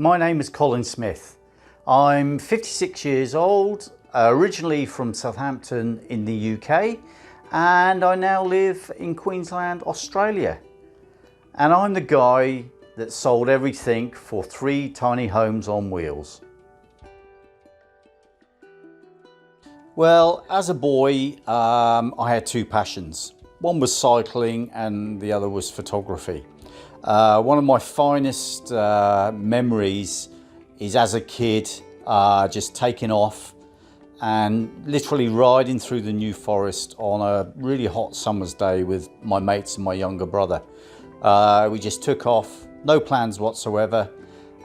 My name is Colin Smith. I'm 56 years old, originally from Southampton in the UK, and I now live in Queensland, Australia. And I'm the guy that sold everything for 3 tiny homes on wheels. Well, as a boy, I had 2 passions. One was cycling and the other was photography. One of my finest memories is as a kid just taking off and literally riding through the New Forest on a really hot summer's day with my mates and my younger brother. We just took off, no plans whatsoever,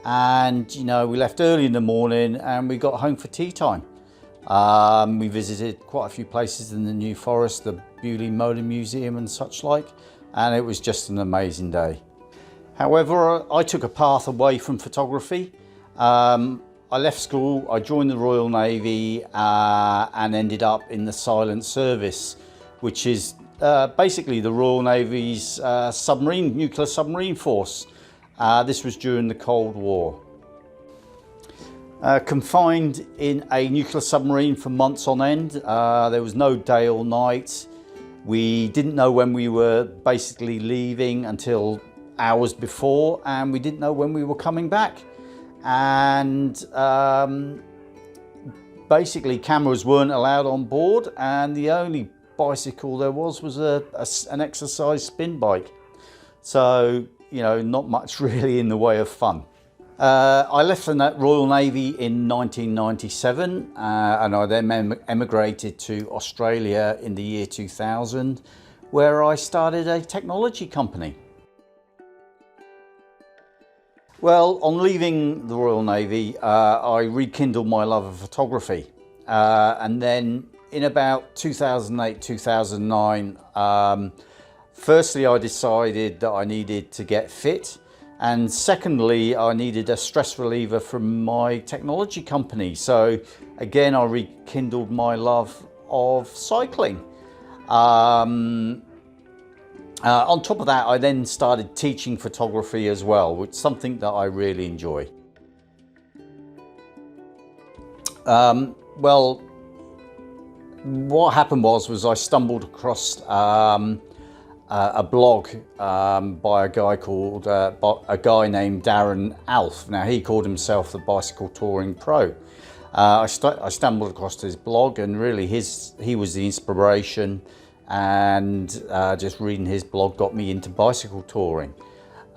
and we left early in the morning and we got home for tea time. We visited quite a few places in the New Forest, the Bewley Motor Museum and such like, and it was just an amazing day. However, I took a path away from photography. I left school, I joined the Royal Navy and ended up in the Silent Service, which is basically the Royal Navy's nuclear submarine force. This was during the Cold War. Confined in a nuclear submarine for months on end. There was no day or night. We didn't know when we were basically leaving until hours before, and we didn't know when we were coming back. And basically cameras weren't allowed on board, and the only bicycle there was an exercise spin bike. So, not much really in the way of fun. I left the Royal Navy in 1997 and I then emigrated to Australia in the year 2000, where I started a technology company. Well, on leaving the Royal Navy, I rekindled my love of photography. And then in about 2008, 2009, firstly, I decided that I needed to get fit. And secondly, I needed a stress reliever from my technology company. So again, I rekindled my love of cycling. On top of that, I then started teaching photography as well, which is something that I really enjoy. Well, what happened was I stumbled across a blog by a guy named Darren Alf. Now, he called himself the Bicycle Touring Pro. I stumbled across his blog, and really he was the inspiration, and just reading his blog got me into bicycle touring.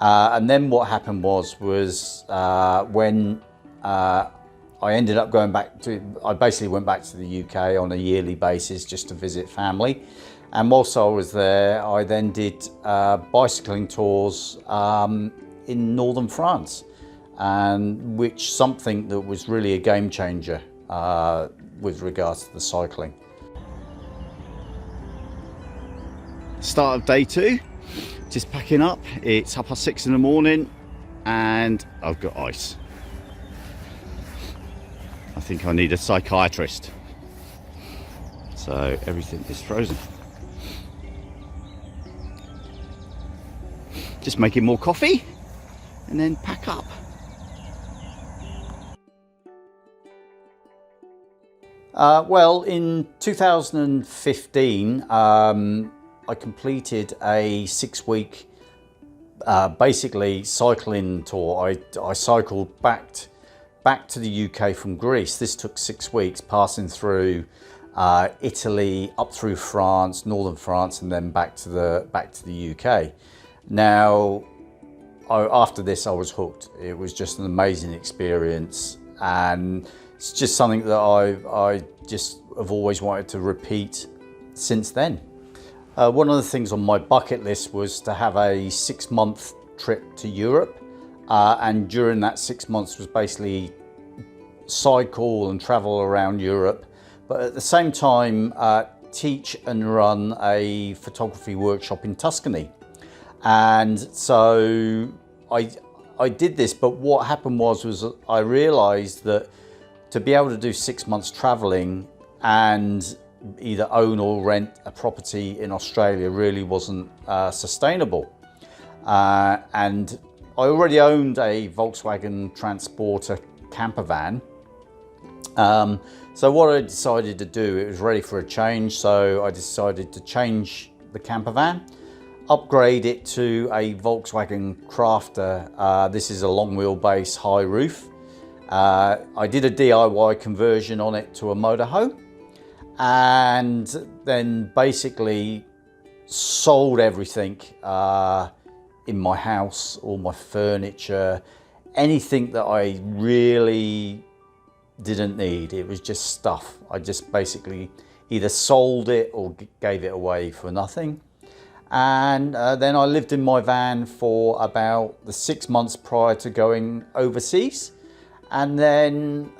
And then what happened was when I ended up I basically went back to the UK on a yearly basis just to visit family. And whilst I was there, I then did bicycling tours in northern France, and something that was really a game changer with regards to the cycling. Start of day 2, just packing up. It's 6:30 in the morning and I've got ice. I think I need a psychiatrist. So everything is frozen. Just making more coffee and then pack up. Well, in 2015, I completed a 6-week basically cycling tour. I cycled back to the UK from Greece. This took 6 weeks, passing through Italy, up through France, northern France, and then back to the UK. Now, after this, I was hooked. It was just an amazing experience, and it's just something that I just have always wanted to repeat since then. One of the things on my bucket list was to have a 6-month trip to Europe, and during that 6 months was basically cycle and travel around Europe, but at the same time teach and run a photography workshop in Tuscany. And so I did this, but what happened was I realized that to be able to do 6 months traveling and either own or rent a property in Australia really wasn't sustainable. And already owned a Volkswagen Transporter camper van. So what I decided to do, it was ready for a change, so I decided to change the camper van, upgrade it to a Volkswagen Crafter. This is a long wheelbase, high roof. I did a DIY conversion on it to a motorhome, and then basically sold everything in my house, all my furniture, anything that I really didn't need. It was just stuff. I just basically either sold it or gave it away for nothing. And then I lived in my van for about the 6 months prior to going overseas, and then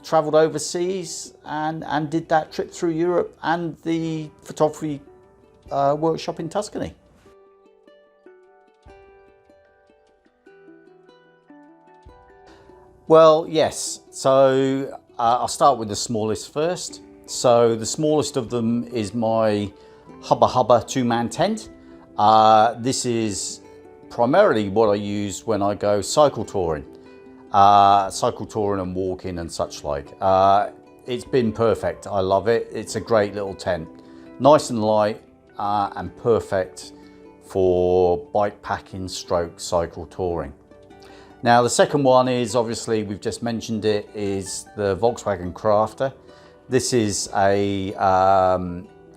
traveled overseas and did that trip through Europe and the photography workshop in Tuscany. Well, yes, so I'll start with the smallest first. So the smallest of them is my Hubba Hubba two-man tent. This is primarily what I use when I go cycle touring and walking and such like. It's been perfect. I love it. It's a great little tent, nice and light and perfect for bike packing stroke cycle touring. Now the second one is, obviously we've just mentioned it, is the Volkswagen Crafter. This is a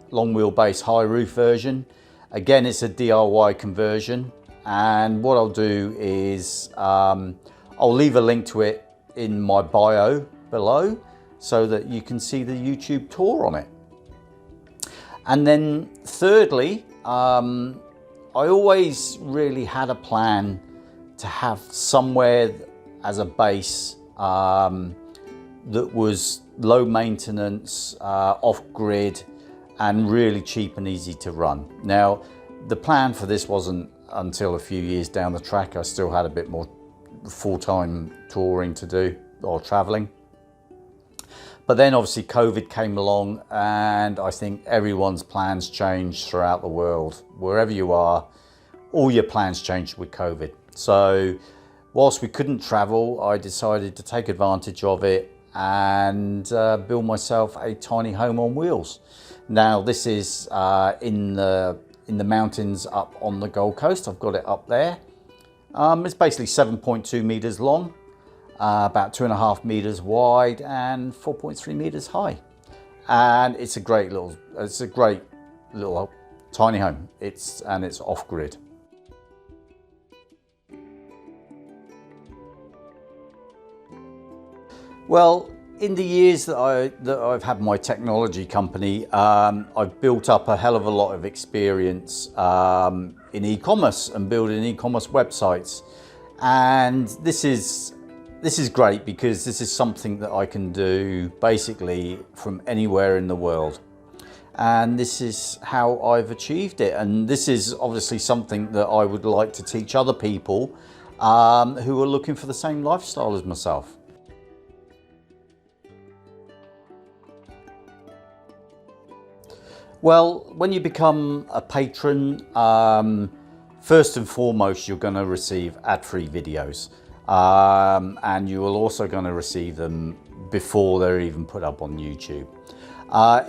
long wheelbase high roof version. Again, it's a DIY conversion, and what I'll do is I'll leave a link to it in my bio below so that you can see the YouTube tour on it. And then thirdly, I always really had a plan to have somewhere as a base that was low maintenance, off-grid, and really cheap and easy to run. Now, the plan for this wasn't until a few years down the track. I still had a bit more full-time touring to do, or traveling. But then obviously COVID came along, and I think everyone's plans changed throughout the world. Wherever you are, all your plans changed with COVID. So whilst we couldn't travel, I decided to take advantage of it and build myself a tiny home on wheels. Now this is in the mountains up on the Gold Coast. I've got it up there. It's basically 7.2 meters long, about 2.5 meters wide, and 4.3 meters high. And it's a great little tiny home. It's off grid. Well, in the years that I've had my technology company, I've built up a hell of a lot of experience in e-commerce and building e-commerce websites. And this is great because this is something that I can do basically from anywhere in the world. And this is how I've achieved it. And this is obviously something that I would like to teach other people who are looking for the same lifestyle as myself. Well, when you become a patron, first and foremost, you're going to receive ad-free videos. And you will also going to receive them before they're even put up on YouTube.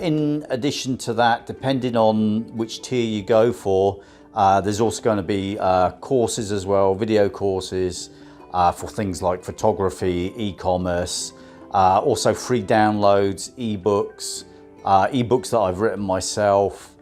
In addition to that, depending on which tier you go for, there's also going to be courses as well, video courses for things like photography, e-commerce, also free downloads, ebooks, ebooks that I've written myself,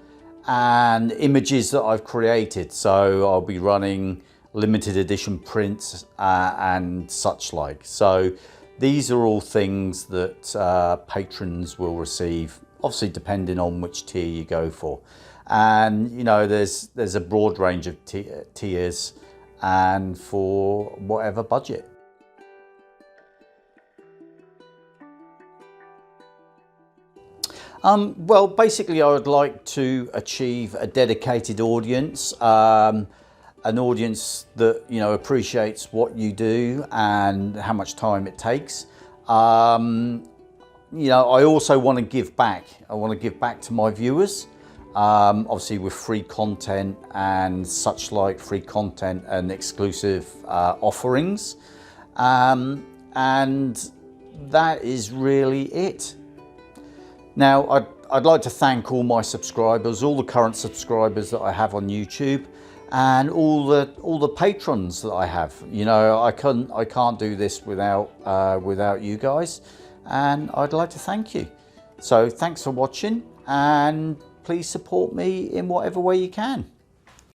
and images that I've created. So I'll be running limited edition prints and such like. So these are all things that patrons will receive, obviously depending on which tier you go for. And you know, there's a broad range of tiers and for whatever budget. Well, basically I would like to achieve a dedicated audience, an audience that, you know, appreciates what you do and how much time it takes. You know, I also want to give back. I want to give back to my viewers. obviously with free content and such like, free content and exclusive offerings. And that is really it. Now, I'd like to thank all my subscribers, all the current subscribers that I have on YouTube, and all the patrons that I have. You know, I can't do this without you guys, and I'd like to thank you. So thanks for watching, and please support me in whatever way you can.